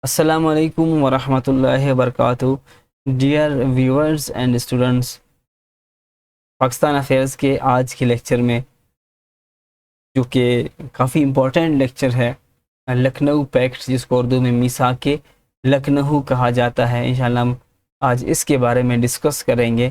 السلام علیکم ورحمۃ اللہ وبرکاتہ. Dear viewers and students, Pakistan affairs کے آج کے لیکچر میں، جو کہ کافی امپورٹنٹ لیکچر ہے، لکھنؤ پیکٹ جس کو اردو میں میثاق لکھنؤ کہا جاتا ہے، انشاءاللہ ہم آج اس کے بارے میں ڈسکس کریں گے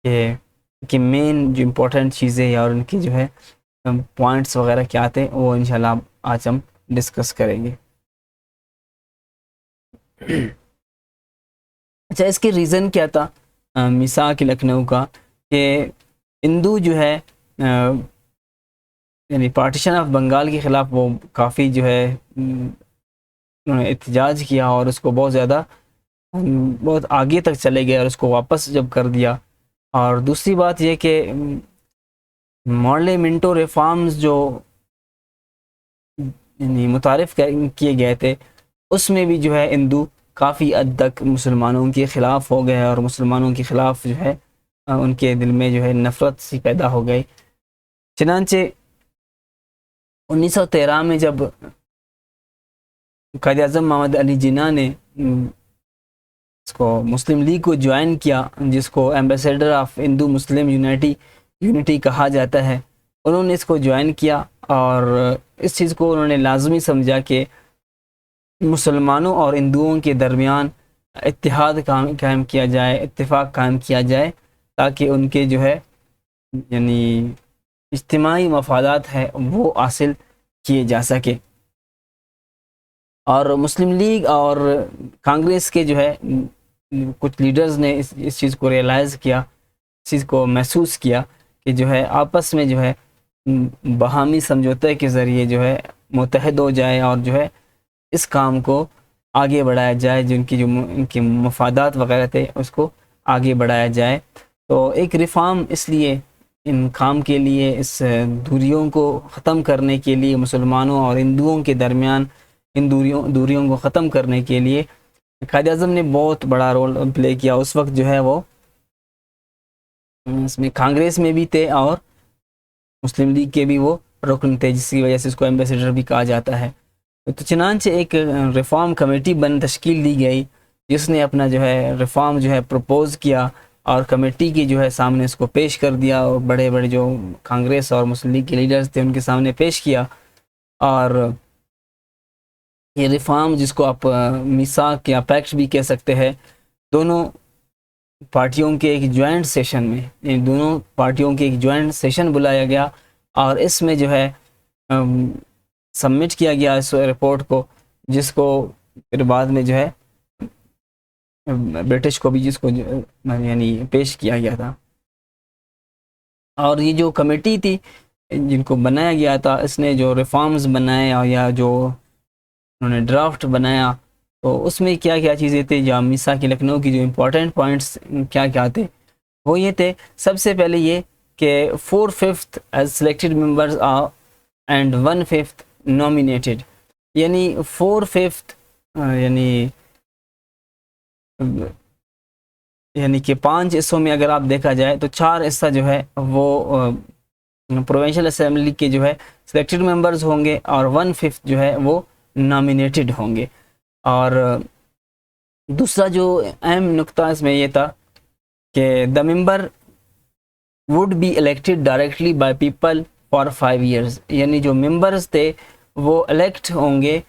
کہ مین جو امپورٹنٹ چیزیں اور ان کی جو ہے پوائنٹس وغیرہ کیا آتے ہیں، وہ انشاءاللہ آج ہم ڈسکس کریں گے. اچھا، اس کے ریزن کیا تھا میثاق لکھنؤ کا؟ کہ ہندو جو ہے یعنی پارٹیشن آف بنگال کے خلاف وہ کافی جو ہے انہوں نے احتجاج کیا اور اس کو بہت زیادہ بہت آگے تک چلے گئے اور اس کو واپس جب کر دیا. اور دوسری بات یہ کہ مارلے منٹو ریفارمز جو یعنی متعارف کیے گئے تھے، اس میں بھی جو ہے ہندو کافی حد تک مسلمانوں کے خلاف ہو گئے اور مسلمانوں کے خلاف جو ہے ان کے دل میں جو ہے نفرت سی پیدا ہو گئی. چنانچہ 1913 میں جب قائد اعظم محمد علی جناح نے اس کو مسلم لیگ کو جوائن کیا، جس کو ambassador of Hindu Muslim unity کہا جاتا ہے، انہوں نے اس کو جوائن کیا اور اس چیز کو انہوں نے لازمی سمجھا کہ مسلمانوں اور ہندوؤں کے درمیان اتحاد قائم کیا جائے، اتفاق قائم کیا جائے، تاکہ ان کے جو ہے یعنی اجتماعی مفادات ہے وہ حاصل کیے جا سکے. اور مسلم لیگ اور کانگریس کے جو ہے کچھ لیڈرز نے اس چیز کو ریئلائز کیا، اس چیز کو محسوس کیا کہ جو ہے آپس میں جو ہے باہمی سمجھوتے کے ذریعے جو ہے متحد ہو جائے اور جو ہے اس کام کو آگے بڑھایا جائے، جن کی جو ان کے مفادات وغیرہ تھے اس کو آگے بڑھایا جائے. تو ایک ریفارم اس لیے ان کام کے لیے، اس دوریوں کو ختم کرنے کے لیے، مسلمانوں اور ہندوؤں کے درمیان ان دوریوں کو ختم کرنے کے لیے قائد اعظم نے بہت بڑا رول پلے کیا. اس وقت جو ہے وہ اس میں کانگریس میں بھی تھے اور مسلم لیگ کے بھی وہ رکن تھے، جس کی وجہ سے اس کو ایمبیسیڈر بھی کہا جاتا ہے. تو چنانچہ ایک ریفارم کمیٹی تشکیل دی گئی، جس نے اپنا جو ہے ریفارم جو ہے پروپوز کیا اور کمیٹی کی جو ہے سامنے اس کو پیش کر دیا، اور بڑے بڑے جو کانگریس اور مسلم لیگ کے لیڈرز تھے ان کے سامنے پیش کیا. اور یہ ریفارم، جس کو آپ میثاق یا پیکٹ بھی کہہ سکتے ہیں، دونوں پارٹیوں کے ایک جوائنٹ سیشن میں، یعنی دونوں پارٹیوں کے ایک جوائنٹ سیشن بلایا گیا اور اس میں جو ہے سبمٹ کیا گیا اس رپورٹ کو، جس کو پھر بعد میں جو ہے برٹش کو بھی جس کو یعنی پیش کیا گیا تھا. اور یہ جو کمیٹی تھی جن کو بنایا گیا تھا، اس نے جو ریفارمز بنائے یا جو انہوں نے ڈرافٹ بنایا، تو اس میں کیا کیا چیزیں تھیں، جو میثاق لکھنؤ کی جو امپورٹنٹ پوائنٹس کیا کیا تھے، وہ یہ تھے. سب سے پہلے یہ کہ 4/5 is selected members are and 1/5 nominated, یعنی 4/5 یعنی کہ 5 حصوں میں اگر آپ دیکھا جائے تو 4 حصہ جو ہے وہ پروونشل اسمبلی کے جو ہے سلیکٹڈ ممبرز ہوں گے اور 1/5 جو ہے وہ نامینیٹڈ ہوں گے. اور دوسرا جو اہم نقطہ اس میں یہ تھا کہ the member would be elected directly by people for 5 years، یعنی جو ممبرز تھے وہ الیکٹ ہوں گے.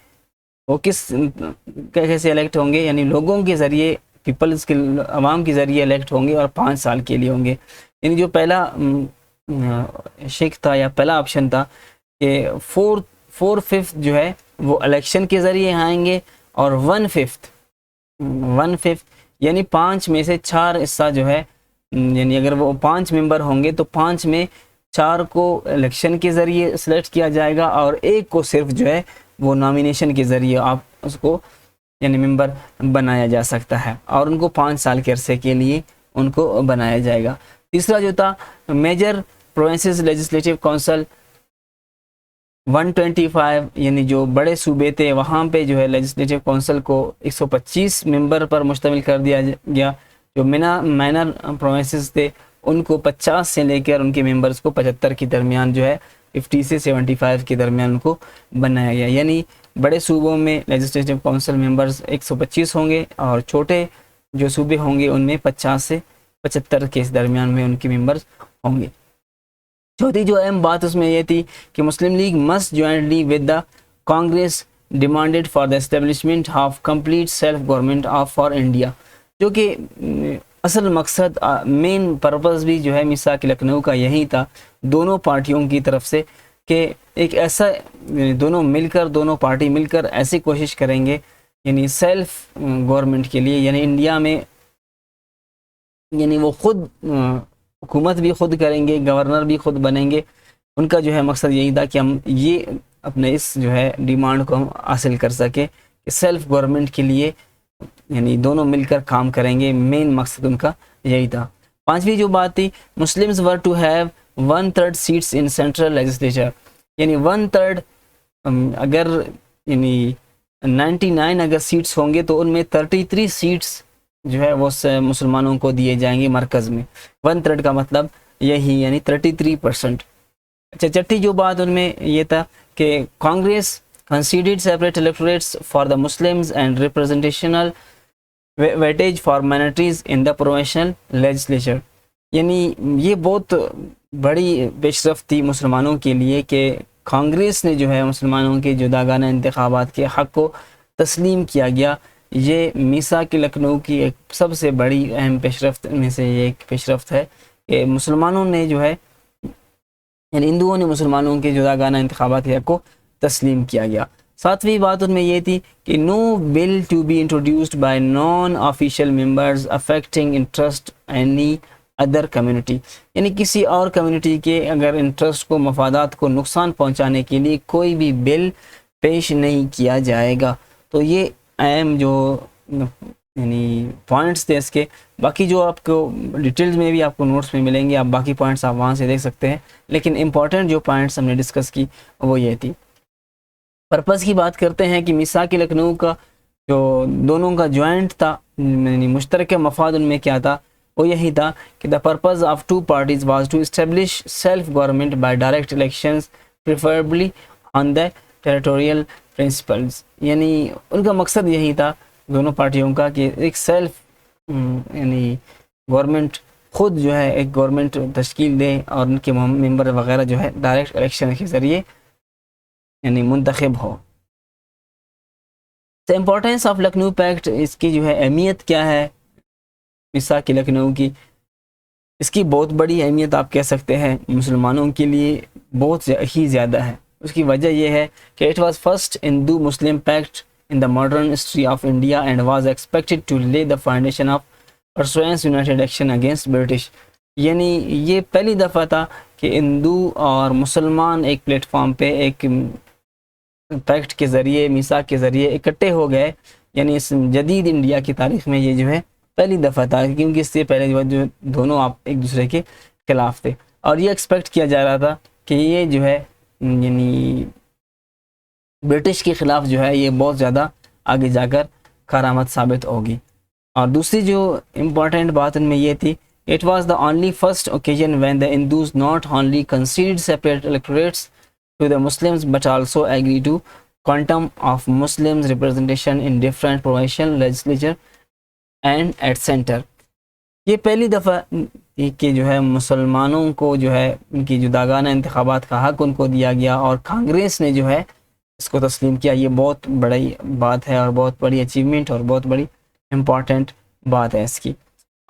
وہ کیسے الیکٹ ہوں گے؟ یعنی لوگوں کے ذریعے، پیپلز کے عوام کے ذریعے الیکٹ ہوں گے اور 5 سال کے لیے ہوں گے. یعنی جو پہلا شک تھا یا پہلا آپشن تھا کہ 4/5 جو ہے وہ الیکشن کے ذریعے آئیں گے، اور 1/5 یعنی 5 میں سے 4 حصہ جو ہے، یعنی اگر وہ 5 ممبر ہوں گے تو 5 میں 4 کو الیکشن کے ذریعے سلیکٹ کیا جائے گا اور ایک کو صرف جو ہے وہ نامینیشن کے ذریعے آپ اس کو یعنی ممبر بنایا جا سکتا ہے، اور ان کو 5 سال کے عرصے کے لیے ان کو بنایا جائے گا. تیسرا جو تھا میجر پروونسز لیجسلیٹو کونسل 125، یعنی جو بڑے صوبے تھے وہاں پہ جو ہے لیجسلیٹو کونسل کو 125 ممبر پر مشتمل کر دیا گیا. جو مائنر پروونسز تھے ان کو 50 سے لے کر ان کے ممبرز کو 75 کے درمیان جو ہے 50 سے 75 کے درمیان ان کو بنایا گیا. یعنی بڑے صوبوں میں لیجسلیٹو کونسل ممبرز 125 ہوں گے اور چھوٹے جو صوبے ہوں گے ان میں 50 سے 75 کے درمیان میں ان کے ممبرز ہوں گے۔ چوتھی جو اہم بات اس میں یہ تھی کہ Muslim League must jointly with the Congress demanded for the establishment of complete self government of for India, جو کہ اصل مقصد مین پرپز بھی جو ہے میثاق لکھنؤ کا یہی تھا دونوں پارٹیوں کی طرف سے کہ ایک ایسا دونوں پارٹی مل کر ایسی کوشش کریں گے یعنی سیلف گورنمنٹ کے لیے، یعنی انڈیا میں یعنی وہ خود حکومت بھی خود کریں گے، گورنر بھی خود بنیں گے۔ ان کا جو ہے مقصد یہی تھا کہ ہم یہ اپنے اس جو ہے ڈیمانڈ کو ہم حاصل کر سکے کہ سیلف گورنمنٹ کے لیے یعنی دونوں مل کر کام کریں گے، مین مقصد ان کا یہی تھا۔ پانچویں جو بات تھی Muslims were to have 1/3 seats in central legislature, یعنی 1/3 اگر یعنی 99 اگر سیٹس ہوں گے تو ان میں 33 سیٹس جو ہے وہ مسلمانوں کو دیے جائیں گے مرکز میں۔ 1/3 کا مطلب یہی یعنی 33%۔ اچھا چھٹی جو بات ان میں یہ تھا کہ Congress conceded separate electorates for the Muslims and representational weightage for minorities in the provincial legislature، یعنی یہ بہت بڑی پیش رفت تھی مسلمانوں کے لیے کہ کانگریس نے جو ہے مسلمانوں کے جداگانہ انتخابات کے حق کو تسلیم کیا گیا۔ یہ میثاق لکھنؤ کی ایک سب سے بڑی اہم پیش رفت میں سے یہ ایک پیش رفت ہے کہ مسلمانوں نے جو ہے یعنی ہندوؤں نے مسلمانوں کے جداگانہ انتخابات کے حق کو تسلیم کیا گیا۔ ساتویں بات ان میں یہ تھی کہ no bill to be introduced by non official members affecting interest any other community, یعنی کسی اور کمیونٹی کے اگر انٹرسٹ کو مفادات کو نقصان پہنچانے کے لیے کوئی بھی بل پیش نہیں کیا جائے گا۔ تو یہ اہم جو یعنی پوائنٹس تھے اس کے، باقی جو آپ کو ڈیٹیلز میں بھی آپ کو نوٹس میں ملیں گے، آپ باقی پوائنٹس آپ وہاں سے دیکھ سکتے ہیں، لیکن امپورٹنٹ جو پوائنٹس ہم نے ڈسکس کی وہ یہ تھی۔ پرپز کی بات کرتے ہیں کہ میثاق لکھنؤ کا جو دونوں کا جوائنٹ تھا یعنی مشترکہ مفاد ان میں کیا تھا، وہ یہی تھا کہ the purpose of two parties was to establish self government by direct elections preferably on the territorial principles, یعنی ان کا مقصد یہی تھا دونوں پارٹیوں کا کہ ایک سیلف یعنی گورنمنٹ خود جو ہے ایک گورنمنٹ تشکیل دے اور ان کے ممبر وغیرہ جو ہے ڈائریکٹ الیکشن کے ذریعے یعنی منتخب ہو۔ The importance of Lucknow pact, اس کی جو ہے اہمیت کیا ہے میثاق لکھنؤ کی، اس کی بہت بڑی اہمیت آپ کہہ سکتے ہیں مسلمانوں کے لیے بہت ہی زیادہ ہے۔ اس کی وجہ یہ ہے کہ it was first Hindu Muslim packet in the modern history of India and was expected to lay the foundation of pursuance united action against British، یعنی یہ پہلی دفعہ تھا کہ ہندو اور مسلمان ایک پلیٹ فارم پہ ایک پیکٹ کے ذریعے میثاق کے ذریعے اکٹھے ہو گئے، یعنی اس جدید انڈیا کی تاریخ میں یہ جو ہے پہلی دفعہ تھا، کیونکہ اس سے پہلے جو دونوں آپ ایک دوسرے کے خلاف تھے، اور یہ ایکسپیکٹ کیا جا رہا تھا کہ یہ جو ہے یعنی برٹش کے خلاف جو ہے یہ بہت زیادہ آگے جا کر کارآمد ثابت ہوگی۔ اور دوسری جو امپورٹنٹ بات ان میں یہ تھی it was the only first occasion when the Hindus not only conceded separate electorates to the Muslims but also agree to quantum of Muslims representation in different provincial legislature and at centre. یہ پہلی دفعہ کہ جو ہے مسلمانوں کو جو ہے ان کی جداگانہ انتخابات کا حق ان کو دیا گیا اور کانگریس نے جو ہے اس کو تسلیم کیا۔ یہ بہت بڑی بات ہے اور بہت بڑی اچیومنٹ اور بہت بڑی امپورٹنٹ بات ہے اس کی۔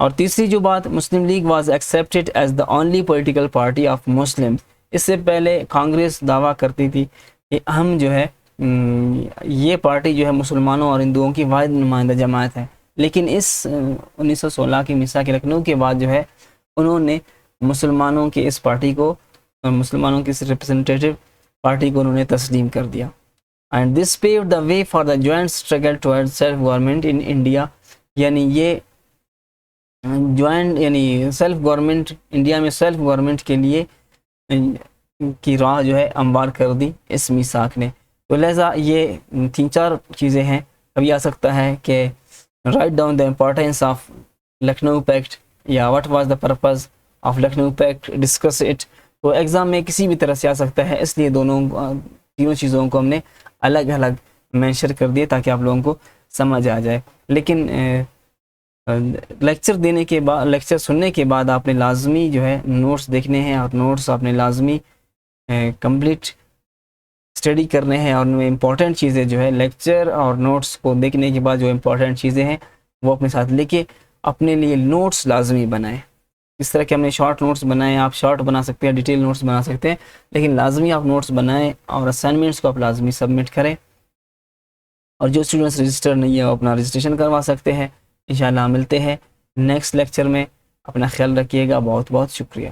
اور تیسری جو بات Muslim League was accepted as the only political party of Muslim, اس سے پہلے کانگریس دعویٰ کرتی تھی کہ ہم جو ہے یہ پارٹی جو ہے مسلمانوں اور ہندوؤں کی واحد نمائندہ جماعت ہے، لیکن اس 1916 کی میثاق لکھنؤ کے بعد جو ہے انہوں نے مسلمانوں کے اس پارٹی کو مسلمانوں کی اس ریپرزنٹیٹیو پارٹی کو انہوں نے تسلیم کر دیا۔ And this paved the way for the joint struggle toward self government in India, یعنی یہ جوائنٹ یعنی سیلف گورنمنٹ انڈیا میں سیلف گورنمنٹ کے لیے کی راہ جو ہے ہموار کر دی اس میثاق نے۔ تو لہٰذا یہ 3-4 چیزیں ہیں۔ ابھی آ سکتا ہے کہ write down the importance of Lucknow pact یا what was the purpose of Lucknow pact, discuss it. تو ایگزام میں کسی بھی طرح سے آ سکتا ہے، اس لیے تینوں چیزوں کو ہم نے الگ الگ مینشن کر دیے تاکہ آپ لوگوں کو سمجھ آ جائے. لیکن لیکچر دینے کے بعد، لیکچر سننے کے بعد آپ نے لازمی جو ہے نوٹس دیکھنے ہیں، اور نوٹس آپ نے لازمی کمپلیٹ اسٹڈی کرنے ہیں، اور ان میں امپورٹنٹ چیزیں جو ہے لیکچر اور نوٹس کو دیکھنے کے بعد جو امپورٹنٹ چیزیں ہیں وہ اپنے ساتھ لے کے اپنے لیے نوٹس لازمی بنائیں. اس طرح کہ ہم نے شارٹ نوٹس بنائے، آپ شارٹ بنا سکتے ہیں، ڈیٹیل نوٹس بنا سکتے ہیں، لیکن لازمی آپ نوٹس بنائیں اور اسائنمنٹس کو آپ لازمی سبمٹ کریں. اور جو اسٹوڈنٹس رجسٹر نہیں ہے وہ اپنا رجسٹریشن کروا سکتے ہیں. انشاءاللہ ملتے ہیں نیکسٹ لیکچر میں. اپنا خیال رکھیے گا. بہت بہت شکریہ.